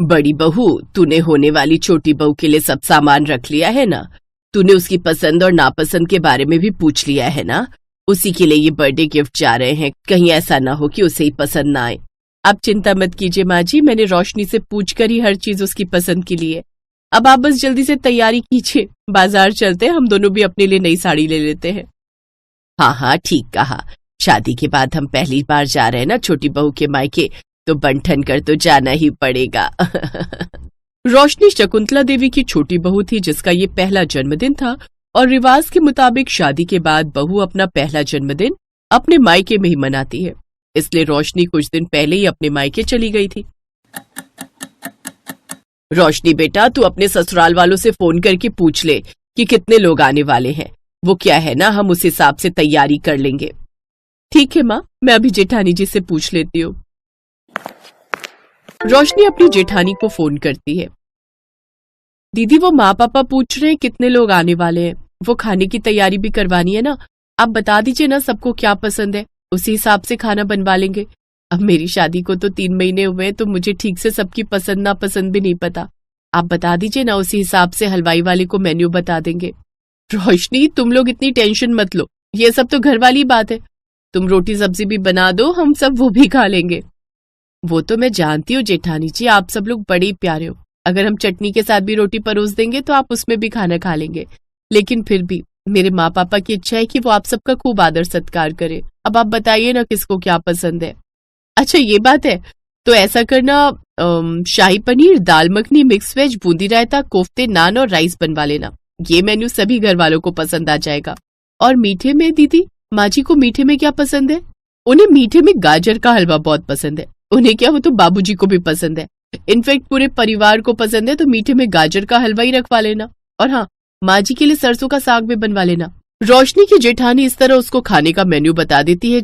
बड़ी बहू, तूने होने वाली छोटी बहू के लिए सब सामान रख लिया है ना? तूने उसकी पसंद और नापसंद के बारे में भी पूछ लिया है ना? उसी के लिए ये बर्थडे गिफ्ट जा रहे हैं, कहीं ऐसा ना हो कि उसे ही पसंद ना आए। आप चिंता मत कीजिए माँ जी, मैंने रोशनी से पूछकर ही हर चीज उसकी पसंद की ली है। अब आप बस जल्दी से तैयारी कीजिए, बाजार चलते हैं, हम दोनों भी अपने लिए नई साड़ी ले लेते हैं। हाँ हाँ ठीक कहा, शादी के बाद हम पहली बार जा रहे हैं ना छोटी बहू के मायके, तो बंठन कर तो जाना ही पड़ेगा। रोशनी शकुंतला देवी की छोटी बहू थी जिसका ये पहला जन्मदिन था और रिवाज के मुताबिक शादी के बाद बहू अपना पहला जन्मदिन अपने मायके में ही मनाती है, इसलिए रोशनी कुछ दिन पहले ही अपने मायके चली गई थी। रोशनी बेटा, तू अपने ससुराल वालों से फोन करके पूछ ले कि कितने लोग आने वाले हैं। वो क्या है ना, हम उस हिसाब से तैयारी कर लेंगे। ठीक है माँ, मैं अभी जेठानी जी से पूछ लेती हूँ। रोशनी अपनी जेठानी को फोन करती है। दीदी, वो माँ पापा पूछ रहे हैं कितने लोग आने वाले हैं, वो खाने की तैयारी भी करवानी है ना, आप बता दीजिए ना सबको क्या पसंद है, उसी हिसाब से खाना बनवा लेंगे। अब मेरी शादी को तो 3 महीने हुए हैं, तो मुझे ठीक से सबकी पसंद नापसंद भी नहीं पता। आप बता दीजिए ना, उसी हिसाब से हलवाई वाले को मेन्यू बता देंगे। रोशनी, तुम लोग इतनी टेंशन मत लो, ये सब तो घर वाली बात है। तुम रोटी सब्जी भी बना दो, हम सब वो भी खा लेंगे। वो तो मैं जानती हूँ जेठानी जी, आप सब लोग बड़े ही प्यारे हो। अगर हम चटनी के साथ भी रोटी परोस देंगे तो आप उसमें भी खाना खा लेंगे, लेकिन फिर भी मेरे माँ पापा की इच्छा है कि वो आप सबका खूब आदर सत्कार करे। अब आप बताइए ना किसको क्या पसंद है। अच्छा ये बात है, तो ऐसा करना, शाही पनीर, दाल मखनी, मिक्स वेज, बूंदी रायता, कोफ्ते, नान और राइस बनवा लेना। ये मेन्यू सभी घर वालों को पसंद आ जाएगा। और मीठे में दीदी, माँ जी को मीठे में क्या पसंद है? उन्हें मीठे में गाजर का हलवा बहुत पसंद है। उन्हें क्या, वो तो बाबूजी को भी पसंद है, इनफैक्ट पूरे परिवार को पसंद है, तो मीठे में गाजर का हलवा ही रखवा लेना। और हाँ, माँ जी के लिए सरसों का साग भी बनवा लेना। रोशनी की जेठानी इस तरह उसको खाने का मेन्यू बता देती है।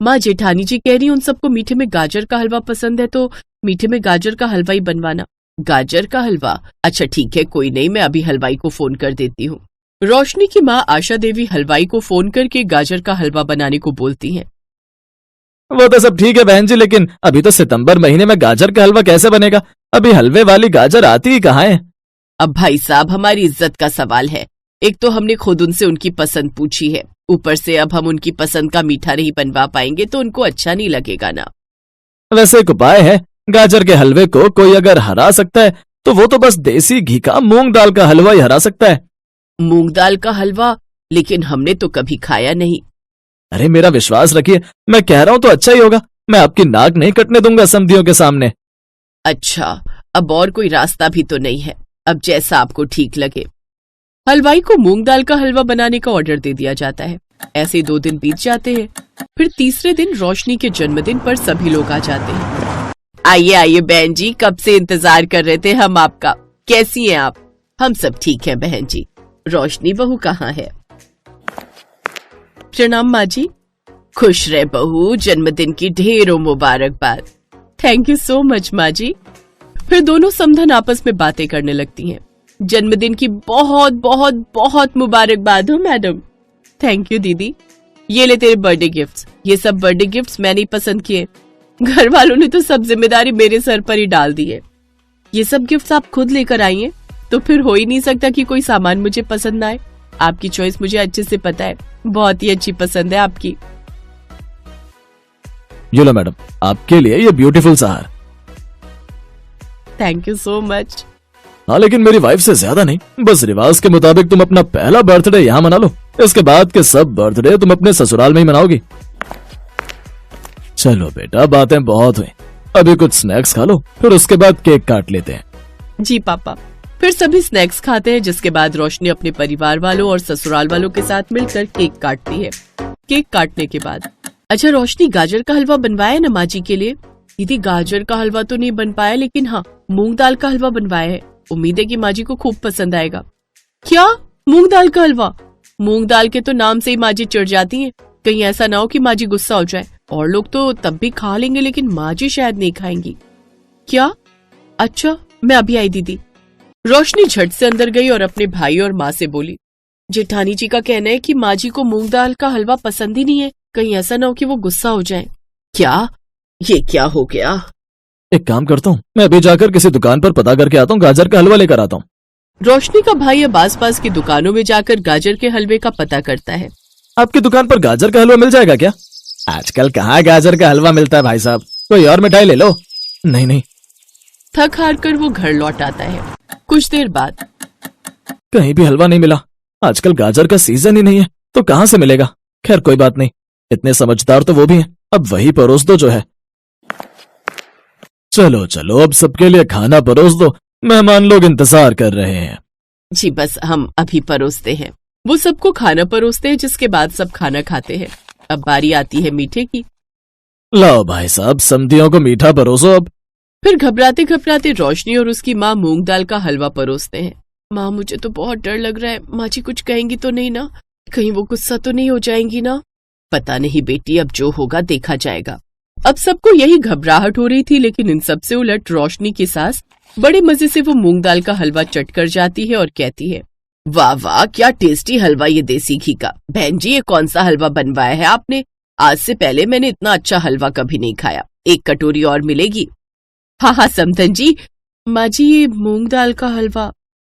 माँ, जेठानी जी कह रही उन सबको मीठे में गाजर का हलवा पसंद है, तो मीठे में गाजर का हलवा ही बनवाना। गाजर का हलवा, अच्छा ठीक है, कोई नहीं, मैं अभी हलवाई को फोन कर देती हूँ। रोशनी की माँ आशा देवी हलवाई को फोन करके गाजर का हलवा बनाने को बोलती हैं। वो तो सब ठीक है बहन जी, लेकिन अभी तो सितंबर महीने में गाजर का हलवा कैसे बनेगा? अभी हलवे वाली गाजर आती ही कहाँ है? अब भाई साहब, हमारी इज्जत का सवाल है। एक तो हमने खुद उनसे उनकी पसंद पूछी है, ऊपर से अब हम उनकी पसंद का मीठा नहीं बनवा पाएंगे तो उनको अच्छा नहीं लगेगा ना। वैसे एक उपाय है, गाजर के हलवे को कोई अगर हरा सकता है तो वो तो बस देसी घी का मूंग दाल का हलवा ही हरा सकता है। मूंग दाल का हलवा? लेकिन हमने तो कभी खाया नहीं। अरे मेरा विश्वास रखिए, मैं कह रहा हूँ तो अच्छा ही होगा। मैं आपकी नाक नहीं कटने दूंगा समधियों के सामने। अच्छा, अब और कोई रास्ता भी तो नहीं है, अब जैसा आपको ठीक लगे। हलवाई को मूंग दाल का हलवा बनाने का ऑर्डर दे दिया जाता है। ऐसे 2 दिन बीत जाते हैं। फिर तीसरे दिन रोशनी के जन्मदिन पर सभी लोग आ जाते हैं। आइए आइए बहन जी, कब से इंतजार कर रहे थे हम आपका। कैसी हैं आप? हम सब ठीक हैं बहन जी। रोशनी बहू कहाँ है? प्रणाम माँ जी। खुश रहे बहू, जन्मदिन की ढेरों मुबारकबाद। थैंक यू सो मच माँ जी। फिर दोनों समधन आपस में बातें करने लगती हैं। जन्मदिन की बहुत बहुत बहुत मुबारकबाद हो मैडम। थैंक यू दीदी। ये ले तेरे बर्थडे गिफ्ट्स। ये सब बर्थडे गिफ्ट्स मैंने ही पसंद किए, घर वालों ने तो सब जिम्मेदारी मेरे सर पर ही डाल दी है। ये सब गिफ्ट्स आप खुद लेकर आई हैं, तो फिर हो ही नहीं सकता कि कोई सामान मुझे पसंद ना आए। आपकी चॉइस मुझे अच्छे से पता है, बहुत ही अच्छी पसंद है आपकी। ये लो मैडम, आपके लिए ये ब्यूटीफुल सा हार। Thank you so much. हाँ, लेकिन मेरी वाइफ से ज्यादा नहीं। बस रिवाज के मुताबिक तुम अपना पहला बर्थडे यहाँ मना लो, इसके बाद के सब बर्थडे तुम अपने ससुराल में ही मनाओगी। चलो बेटा, बातें बहुत हुई, अभी कुछ स्नैक्स खा लो, फिर उसके बाद केक काट लेते हैं। जी पापा। फिर सभी स्नैक्स खाते हैं, जिसके बाद रोशनी अपने परिवार वालों और ससुराल वालों के साथ मिलकर केक काटती है। केक काटने के बाद, अच्छा रोशनी, गाजर का हलवा बनवाया ना माँ जी के लिए? दीदी, गाजर का हलवा तो नहीं बन पाया, लेकिन हाँ, मूंग दाल का हलवा बनवाया है। उम्मीद है कि माँ जी को खूब पसंद आएगा। क्या? मूंग दाल का हलवा? मूंग दाल के तो नाम से ही माँ जी चिढ़ जाती हैं। कहीं ऐसा ना हो कि माँ जी गुस्सा हो जाए। और लोग तो तब भी खा लेंगे, लेकिन माँ जी शायद नहीं खाएंगी। क्या? अच्छा, मैं अभी आई दीदी। रोशनी झट से अंदर गई और अपने भाई और माँ से बोली, जेठानी जी का कहना है कि माँ जी को मूंग दाल का हलवा पसंद ही नहीं है, कहीं ऐसा ना हो कि वो गुस्सा हो जाए। क्या? ये क्या हो गया? एक काम करता हूँ, मैं अभी जाकर किसी दुकान पर पता करके आता हूँ, गाजर का हलवा लेकर आता हूँ। रोशनी का भाई अब आसपास की दुकानों में जाकर गाजर के हलवे का पता करता है। आपकी दुकान पर गाजर का हलवा मिल जाएगा क्या? आजकल कहाँ गाजर का हलवा मिलता है भाई साहब, कोई और मिठाई ले लो। नहीं नहीं। थक हार कर वो घर लौट आता है। कुछ देर बाद कहीं भी हलवा नहीं मिला। आजकल गाजर का सीजन ही नहीं है तो कहाँ से मिलेगा। खैर कोई बात नहीं, इतने समझदार तो वो भी हैं, अब वही परोस दो जो है। चलो चलो, अब सबके लिए खाना परोस दो, मेहमान लोग इंतजार कर रहे हैं। जी बस हम अभी परोसते हैं। वो सबको खाना परोसते हैं, जिसके बाद सब खाना खाते हैं। अब बारी आती है मीठे की। लाओ भाई साहब, समधियों को मीठा परोसो अब। फिर घबराते घबराते रोशनी और उसकी माँ मूंग दाल का हलवा परोसते हैं। माँ मुझे तो बहुत डर लग रहा है, माँ जी कुछ कहेंगी तो नहीं ना, कहीं वो गुस्सा तो नहीं हो जाएंगी ना। पता नहीं बेटी, अब जो होगा देखा जाएगा। अब सबको यही घबराहट हो रही थी, लेकिन इन सबसे उलट रोशनी की सास बड़े मजे से वो मूंग दाल का हलवा चट कर जाती है और कहती है, वाह वाह क्या टेस्टी हलवा ये देसी घी का। बहन जी ये कौन सा हलवा बनवाया है आपने? आज से पहले मैंने इतना अच्छा हलवा कभी नहीं खाया, एक कटोरी और मिलेगी। हाँ हाँ समधन जी। माँ जी ये मूंग दाल का हलवा।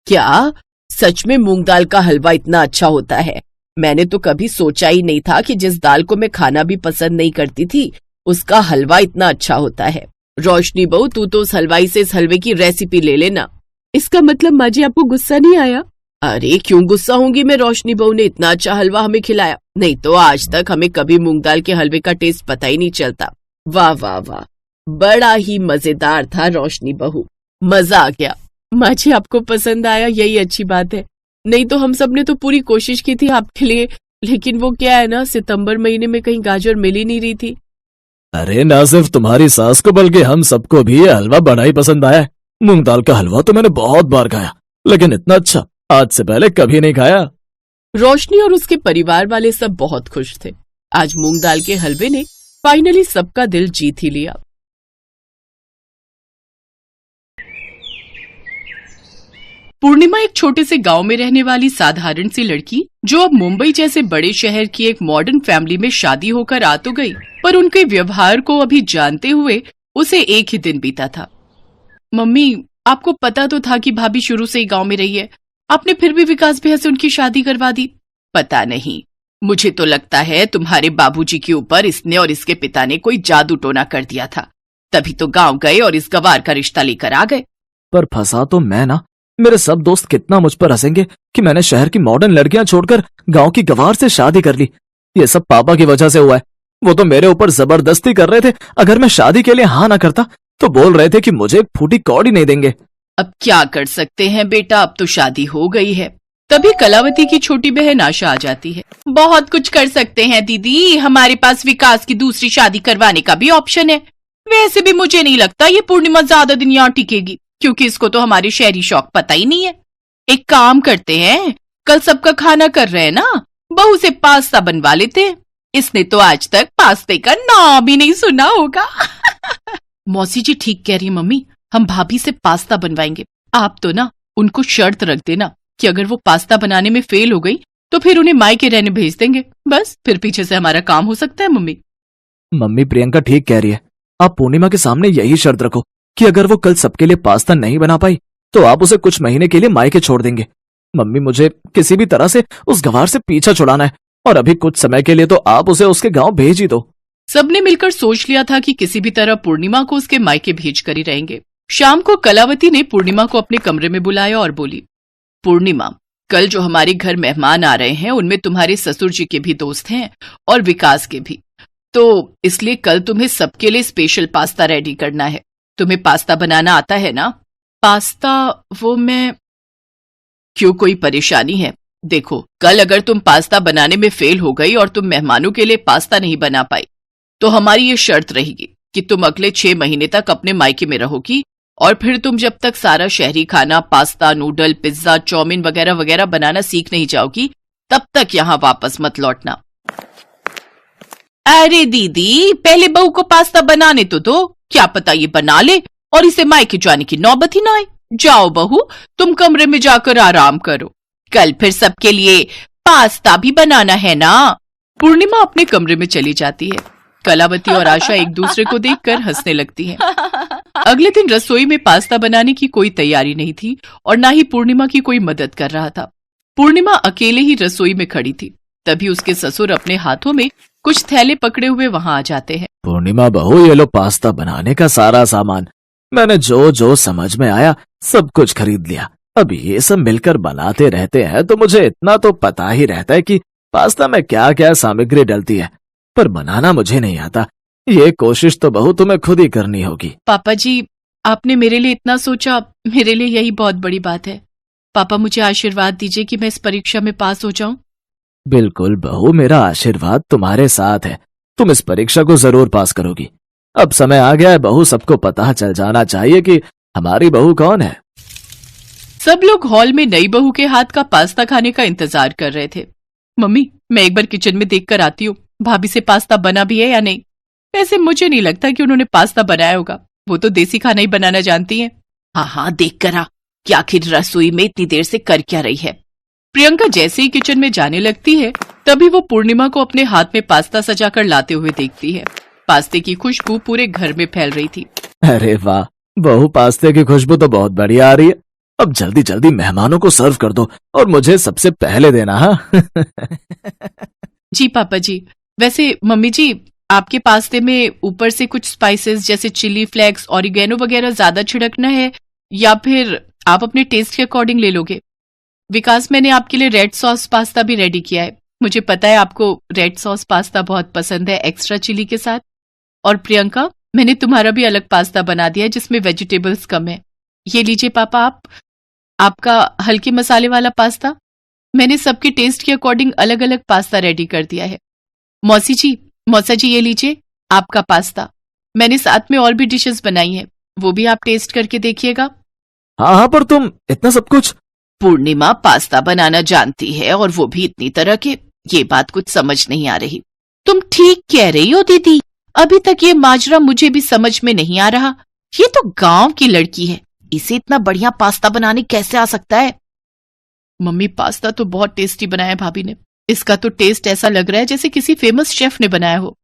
क्या सच में मूंग दाल का हलवा इतना अच्छा होता है? मैंने तो कभी सोचा ही नहीं था कि जिस दाल को मैं खाना भी पसंद नहीं करती थी उसका हलवा इतना अच्छा होता है। रोशनी बहू तू तो उस हलवाई से इस हलवे की रेसिपी ले लेना। इसका मतलब माँ जी आपको गुस्सा नहीं आया? अरे क्यों गुस्सा होंगी मैं, रोशनी बहू ने इतना अच्छा हलवा हमें खिलाया, नहीं तो आज तक हमें कभी मूंग दाल के हलवे का टेस्ट पता ही नहीं चलता। वाह वाह वाह, बड़ा ही मजेदार था रोशनी बहू, मजा आ गया। माँ जी आपको पसंद आया, यही अच्छी बात है, नहीं तो हम सब ने तो पूरी कोशिश की थी आपके लिए, लेकिन वो क्या है ना, सितंबर महीने में कहीं गाजर मिल ही नहीं रही थी। अरे ना सिर्फ तुम्हारी सास को बल्कि हम सबको भी ये हलवा बड़ा ही पसंद आया है। मूंग दाल का हलवा तो मैंने बहुत बार खाया, लेकिन इतना अच्छा आज से पहले कभी नहीं खाया। रोशनी और उसके परिवार वाले सब बहुत खुश थे। आज मूंग दाल के हलवे ने फाइनली सबका दिल जीत ही लिया। पूर्णिमा एक छोटे से गांव में रहने वाली साधारण सी लड़की, जो अब मुंबई जैसे बड़े शहर की एक मॉडर्न फैमिली में शादी होकर आ तो गई, पर उनके व्यवहार को अभी जानते हुए उसे एक ही दिन बीता था। मम्मी आपको पता तो था कि भाभी शुरू से ही गांव में रही है, आपने फिर भी विकास भैया से उनकी शादी करवा दी। पता नहीं, मुझे तो लगता है तुम्हारे बाबूजी के ऊपर इसने और इसके पिता ने कोई जादू टोना कर दिया था, तभी तो गांव गए और इस गवार का रिश्ता लेकर आ गए। पर फंसा तो मैं ना, मेरे सब दोस्त कितना मुझ पर हंसेंगे कि मैंने शहर की मॉडर्न लड़कियां छोड़कर गांव की गवार से शादी कर ली। ये सब पापा की वजह से हुआ है। वो तो मेरे ऊपर जबरदस्ती कर रहे थे, अगर मैं शादी के लिए हाँ ना करता तो बोल रहे थे कि मुझे एक फूटी कौड़ी नहीं देंगे। अब क्या कर सकते हैं बेटा, अब तो शादी हो गई है। तभी कलावती की छोटी बहन आशा आ जाती है। बहुत कुछ कर सकते हैं दीदी, हमारे पास विकास की दूसरी शादी करवाने का भी ऑप्शन है। वैसे भी मुझे नहीं लगता ये पूर्णिमा ज्यादा दिन यहाँ टिकेगी, क्योंकि इसको तो हमारे शहरी शौक पता ही नहीं है। एक काम करते हैं, कल सबका खाना कर रहे हैं ना, बहू से पास्ता बनवा लेते हैं। इसने तो आज तक पास्ते का नाम भी नहीं सुना होगा। मौसी जी ठीक कह रही है मम्मी, हम भाभी से पास्ता बनवाएंगे। आप तो ना उनको शर्त रख देना कि अगर वो पास्ता बनाने में फेल हो गई तो फिर उन्हें मायके रहने भेज देंगे, बस फिर पीछे से हमारा काम हो सकता है। मम्मी मम्मी प्रियंका ठीक कह रही है, आप पूर्णिमा के सामने यही शर्त रखो कि अगर वो कल सबके लिए पास्ता नहीं बना पाई तो आप उसे कुछ महीने के लिए मायके छोड़ देंगे। मम्मी मुझे किसी भी तरह से उस गवार से पीछा छुड़ाना है, और अभी कुछ समय के लिए तो आप उसे उसके गांव भेज ही दो। सबने मिलकर सोच लिया था कि किसी भी तरह पूर्णिमा को उसके मायके भेज कर ही रहेंगे। शाम को कलावती ने पूर्णिमा को अपने कमरे में बुलाया और बोली, पूर्णिमा कल जो हमारे घर मेहमान आ रहे हैं उनमें तुम्हारे ससुर जी के भी दोस्त हैं और विकास के भी, तो इसलिए कल तुम्हें सबके लिए स्पेशल पास्ता रेडी करना है। तुम्हें पास्ता बनाना आता है ना? पास्ता वो मैं। क्यों कोई परेशानी है? देखो कल अगर तुम पास्ता बनाने में फेल हो गई और तुम मेहमानों के लिए पास्ता नहीं बना पाई तो हमारी ये शर्त रहेगी कि तुम अगले 6 महीने तक अपने मायके में रहोगी, और फिर तुम जब तक सारा शहरी खाना पास्ता, नूडल, पिज्जा, चाउमीन वगैरह वगैरह बनाना सीख नहीं जाओगी तब तक यहाँ वापस मत लौटना। अरे दीदी पहले बहू को पास्ता बनाने तो दो, क्या पता ये बना ले और इसे मायके जाने की नौबत ही ना आए। जाओ बहू तुम कमरे में जाकर आराम करो, कल फिर सबके लिए पास्ता भी बनाना है ना। पूर्णिमा अपने कमरे में चली जाती है। कलावती और आशा एक दूसरे को देखकर हंसने लगती हैं। अगले दिन रसोई में पास्ता बनाने की कोई तैयारी नहीं थी और ना ही पूर्णिमा की कोई मदद कर रहा था। पूर्णिमा अकेले ही रसोई में खड़ी थी। तभी उसके ससुर अपने हाथों में कुछ थैले पकड़े हुए वहां आ जाते हैं। पूर्णिमा बहू, ये लो पास्ता बनाने का सारा सामान। मैंने जो जो समझ में आया सब कुछ खरीद लिया। अब ये सब मिलकर बनाते रहते हैं तो मुझे इतना तो पता ही रहता है कि पास्ता में क्या क्या सामग्री डलती है, पर बनाना मुझे नहीं आता। ये कोशिश तो बहू तुम्हें खुद ही करनी होगी। पापा जी, आपने मेरे लिए इतना सोचा, मेरे लिए यही बहुत बड़ी बात है। पापा, मुझे आशीर्वाद दीजिए कि मैं इस परीक्षा में पास हो जाऊं। बिल्कुल बहू, मेरा आशीर्वाद तुम्हारे साथ है। तुम इस परीक्षा को जरूर पास करोगी। अब समय आ गया है बहू, सबको पता चल जाना चाहिए कि हमारी बहू कौन है। सब लोग हॉल में नई बहू के हाथ का पास्ता खाने का इंतजार कर रहे थे। मम्मी, मैं एक बार किचन में देख कर आती हूँ, भाभी से पास्ता बना भी है या नहीं। वैसे मुझे नहीं लगता कि उन्होंने पास्ता बनाया होगा, वो तो देसी खाना ही बनाना जानती हैं। हाँ हाँ, देख कर आ कि आखिर रसोई में इतनी देर से कर क्या रही है। प्रियंका जैसे ही किचन में जाने लगती है तभी वो पूर्णिमा को अपने हाथ में पास्ता सजाकर लाते हुए देखती है। पास्ते की खुशबू पूरे घर में फैल रही थी। अरे वाह बहू, पास्ते की खुशबू तो बहुत बढ़िया आ रही है। अब जल्दी जल्दी मेहमानों को सर्व कर दो और मुझे सबसे पहले देना। हाँ जी पापा जी। वैसे मम्मी जी, आपके पास्ते में ऊपर से कुछ स्पाइसेस जैसे चिली फ्लेक्स, ऑरिगेनो वगैरह ज्यादा छिड़कना है या फिर आप अपने टेस्ट के अकॉर्डिंग ले लोगे? विकास, मैंने आपके लिए रेड सॉस पास्ता भी रेडी किया है। मुझे पता है आपको रेड सॉस पास्ता बहुत पसंद है एक्स्ट्रा चिली के साथ। और प्रियंका, मैंने तुम्हारा भी अलग पास्ता बना दिया है जिसमें वेजिटेबल्स कम है। ये लीजिए पापा, आपका हल्के मसाले वाला पास्ता। मैंने सबके टेस्ट के अकॉर्डिंग अलग अलग पास्ता रेडी कर दिया है। मौसा जी, ये लीजिए आपका पास्ता। मैंने साथ में और भी डिशेस बनाई हैं, वो भी आप टेस्ट करके देखिएगा। हाँ हाँ, पर तुम इतना सब कुछ। पूर्णिमा पास्ता बनाना जानती है और वो भी इतनी तरह के, ये बात कुछ समझ नहीं आ रही। तुम ठीक कह रही हो दीदी, अभी तक ये माजरा मुझे भी समझ में नहीं आ रहा। ये तो गांव की लड़की है, इसे इतना बढ़िया पास्ता बनाने कैसे आ सकता है? मम्मी, पास्ता तो बहुत टेस्टी बनाया है भाभी ने। इसका तो टेस्ट ऐसा लग रहा है जैसे किसी फेमस शेफ ने बनाया हो।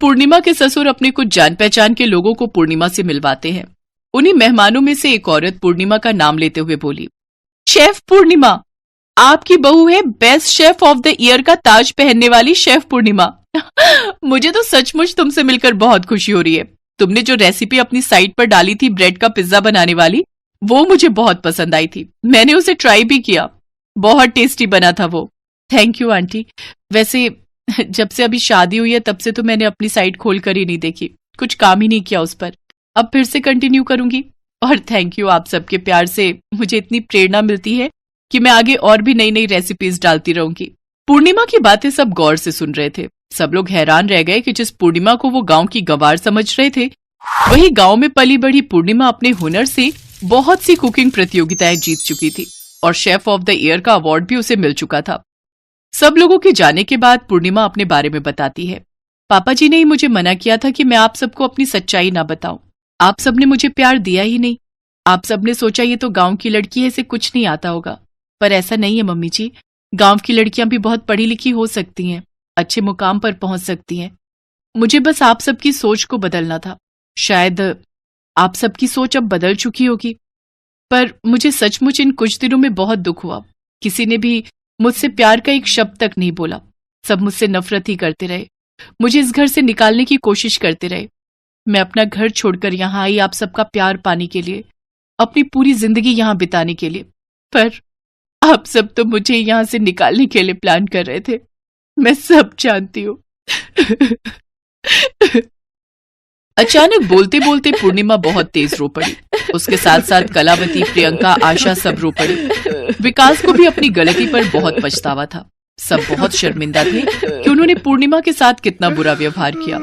पूर्णिमा के ससुर अपने कुछ जान पहचान के लोगों को पूर्णिमा से मिलवाते हैं। उन्हीं मेहमानों में से एक औरत पूर्णिमा का नाम लेते हुए बोली, शेफ पूर्णिमा, आपकी बहू है best chef of the year का ताज पहनने वाली शेफ पूर्णिमा। मुझे तो सचमुच तुमसे मिलकर बहुत खुशी हो रही है। तुमने जो रेसिपी अपनी साइट पर डाली थी ब्रेड का पिज्जा बनाने वाली, वो मुझे बहुत पसंद आई थी। मैंने उसे ट्राई भी किया, बहुत टेस्टी बना था वो। Thank you aunty. वैसे जब से अभी शादी हुई है तब से तो मैंने अपनी साइट खोल कर ही नहीं देखी, कुछ काम ही नहीं किया उस पर। अब फिर से कंटिन्यू करूंगी। और थैंक यू, आप सबके प्यार से मुझे इतनी प्रेरणा मिलती है कि मैं आगे और भी नई नई रेसिपीज डालती रहूंगी। पूर्णिमा की बातें सब गौर से सुन रहे थे। सब लोग हैरान रह गए कि जिस पूर्णिमा को वो गांव की गंवार समझ रहे थे, वही गांव में पली बढ़ी पूर्णिमा अपने हुनर से बहुत सी कुकिंग प्रतियोगिताएं जीत चुकी थी और शेफ ऑफ द ईयर का अवार्ड भी उसे मिल चुका था। सब लोगों के जाने के बाद पूर्णिमा अपने बारे में बताती है। पापा जी ने ही मुझे मना किया था कि मैं आप सबको अपनी सच्चाई ना बताऊं। आप सबने मुझे प्यार दिया ही नहीं। आप सबने सोचा ये तो गांव की लड़की है, इसे कुछ नहीं आता होगा। पर ऐसा नहीं है मम्मी जी, गांव की लड़कियां भी बहुत पढ़ी लिखी हो सकती हैं, अच्छे मुकाम पर पहुंच सकती हैं। मुझे बस आप सबकी सोच को बदलना था। शायद आप सबकी सोच अब बदल चुकी होगी, पर मुझे सचमुच इन कुछ दिनों में बहुत दुख हुआ। किसी ने भी मुझसे प्यार का एक शब्द तक नहीं बोला। सब मुझसे नफरत ही करते रहे, मुझे इस घर से निकालने की कोशिश करते रहे। मैं अपना घर छोड़कर यहाँ आई आप सबका प्यार पाने के लिए, अपनी पूरी जिंदगी यहाँ बिताने के लिए। पर आप सब तो मुझे यहाँ से निकालने के लिए प्लान कर रहे थे, मैं सब जानती हूँ। अचानक बोलते बोलते पूर्णिमा बहुत तेज रो पड़ी। उसके साथ साथ कलावती, प्रियंका, आशा सब रो पड़ी। विकास को भी अपनी गलती पर बहुत पछतावा था। सब बहुत शर्मिंदा थे कि उन्होंने पूर्णिमा के साथ कितना बुरा व्यवहार किया।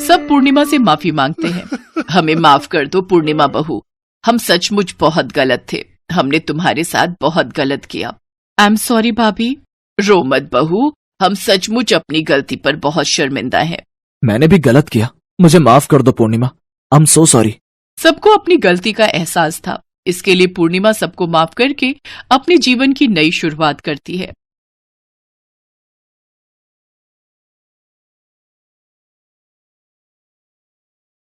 सब पूर्णिमा से माफी मांगते हैं। हमें माफ कर दो पूर्णिमा बहू, हम सचमुच बहुत गलत थे, हमने तुम्हारे साथ बहुत गलत किया। आई एम सॉरी भाभी। रो मत बहू, हम सचमुच अपनी गलती पर बहुत शर्मिंदा हैं। मैंने भी गलत किया, मुझे माफ कर दो पूर्णिमा, आई एम सो सॉरी। सबको अपनी गलती का एहसास था। इसके लिए पूर्णिमा सबको माफ करके अपने जीवन की नई शुरुआत करती है।